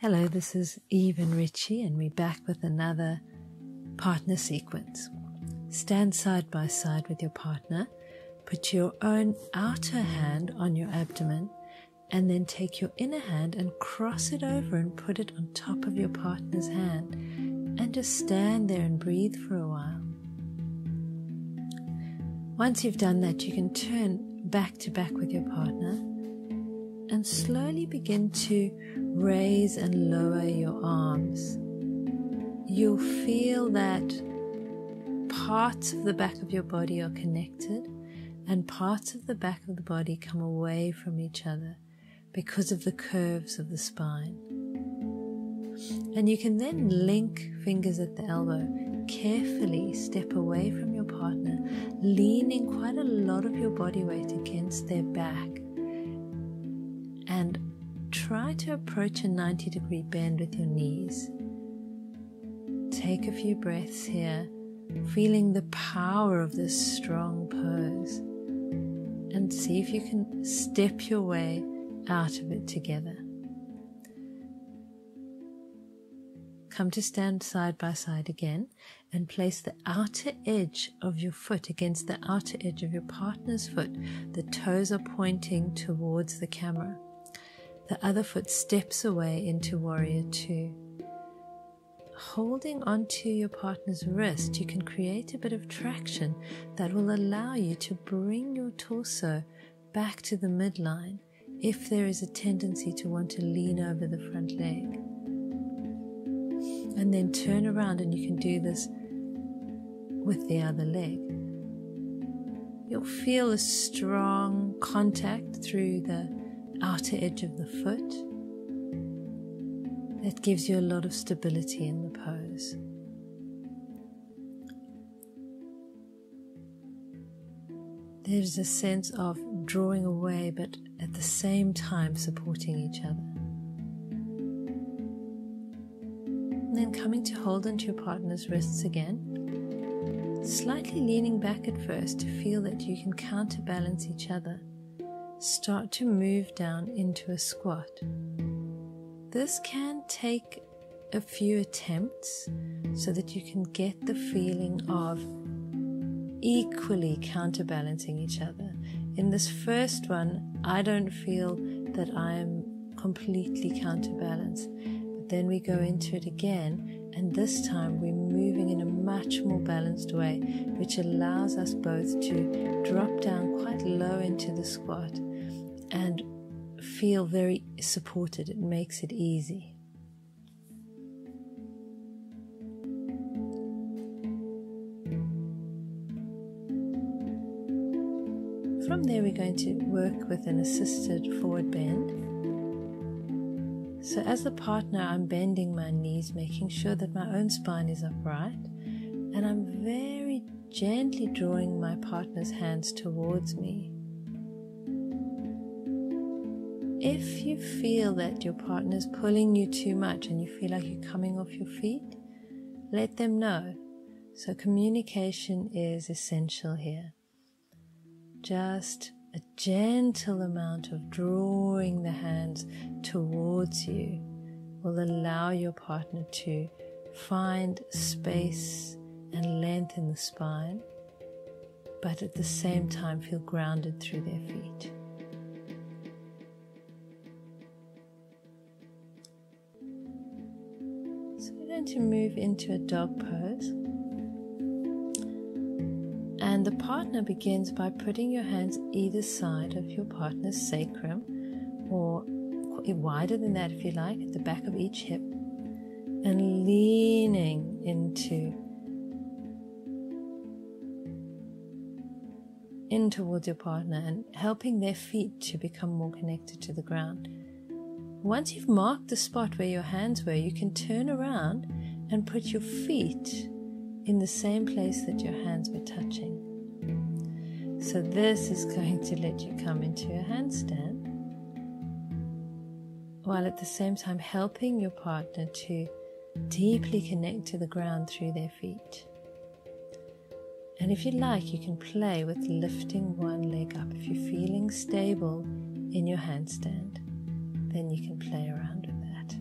Hello, this is Eve and Ritchie, and we're back with another partner sequence. Stand side by side with your partner, put your own outer hand on your abdomen, and then take your inner hand and cross it over and put it on top of your partner's hand, and just stand there and breathe for a while. Once you've done that, you can turn back to back with your partner and slowly begin to raise and lower your arms. You'll feel that parts of the back of your body are connected and parts of the back of the body come away from each other because of the curves of the spine. And you can then link fingers at the elbow, carefully step away from your partner, leaning quite a lot of your body weight against their back, and try to approach a 90-degree bend with your knees. Take a few breaths here, feeling the power of this strong pose, and see if you can step your way out of it together. Come to stand side by side again and place the outer edge of your foot against the outer edge of your partner's foot. The toes are pointing towards the camera. The other foot steps away into Warrior Two. Holding onto your partner's wrist, you can create a bit of traction that will allow you to bring your torso back to the midline if there is a tendency to want to lean over the front leg. And then turn around, and you can do this with the other leg. You'll feel a strong contact through the outer edge of the foot. That gives you a lot of stability in the pose. There's a sense of drawing away, but at the same time supporting each other. And then coming to hold onto your partner's wrists again, slightly leaning back at first to feel that you can counterbalance each other. Start to move down into a squat. This can take a few attempts so that you can get the feeling of equally counterbalancing each other. In this first one, I don't feel that I'm completely counterbalanced. But then we go into it again, and this time we're moving in a much more balanced way, which allows us both to drop down quite low into the squat and feel very supported. It makes it easy. From there, we're going to work with an assisted forward bend. So as the partner, I'm bending my knees, making sure that my own spine is upright, and I'm very gently drawing my partner's hands towards me. If you feel that your partner's pulling you too much and you feel like you're coming off your feet, let them know. So communication is essential here. Just a gentle amount of drawing the hands towards you will allow your partner to find space and length in the spine, but at the same time feel grounded through their feet. To move into a dog pose, and the partner begins by putting your hands either side of your partner's sacrum, or wider than that if you like, at the back of each hip, and leaning in towards your partner and helping their feet to become more connected to the ground. Once you've marked the spot where your hands were, you can turn around and put your feet in the same place that your hands were touching. So this is going to let you come into a handstand, while at the same time helping your partner to deeply connect to the ground through their feet. And if you like, you can play with lifting one leg up. If you're feeling stable in your handstand, then you can play around with that.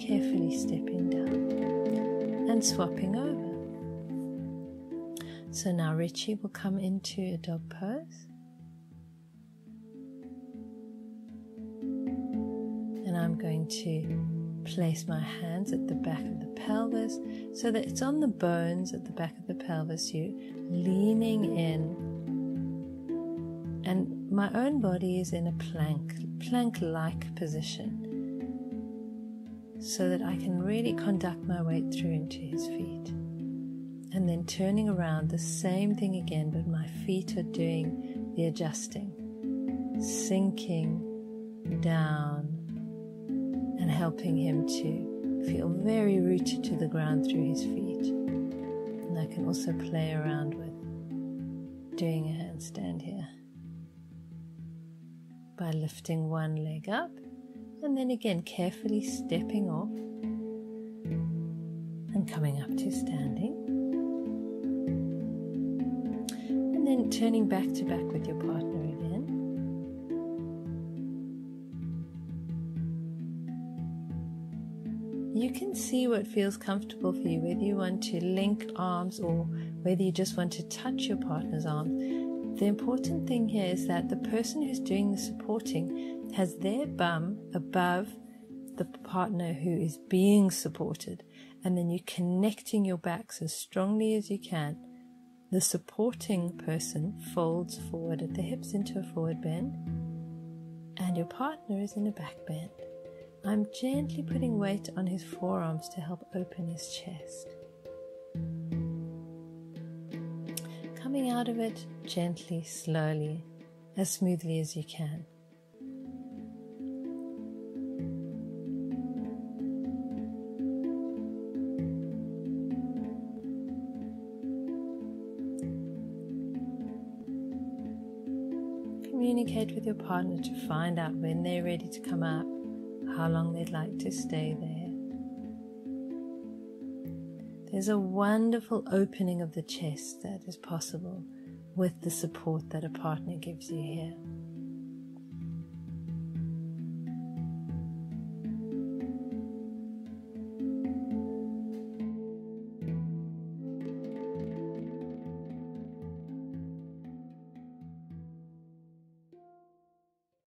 carefully stepping down and swapping over. So now Ritchie will come into a dog pose. And I'm going to place my hands at the back of the pelvis so that it's on the bones at the back of the pelvis. You're leaning in. And my own body is in a plank-like position so that I can really conduct my weight through into his feet. And then turning around, the same thing again, but my feet are doing the adjusting, sinking down and helping him to feel very rooted to the ground through his feet. And I can also play around with doing a handstand here by lifting one leg up and then again carefully stepping off and coming up to standing. And then turning back to back with your partner again. You can see what feels comfortable for you, whether you want to link arms or whether you just want to touch your partner's arms. The important thing here is that the person who's doing the supporting has their bum above the partner who is being supported, and then you're connecting your backs as strongly as you can. The supporting person folds forward at the hips into a forward bend, and your partner is in a back bend. I'm gently putting weight on his forearms to help open his chest. Coming out of it gently, slowly, as smoothly as you can. Communicate with your partner to find out when they're ready to come up, how long they'd like to stay there. There's a wonderful opening of the chest that is possible with the support that a partner gives you here.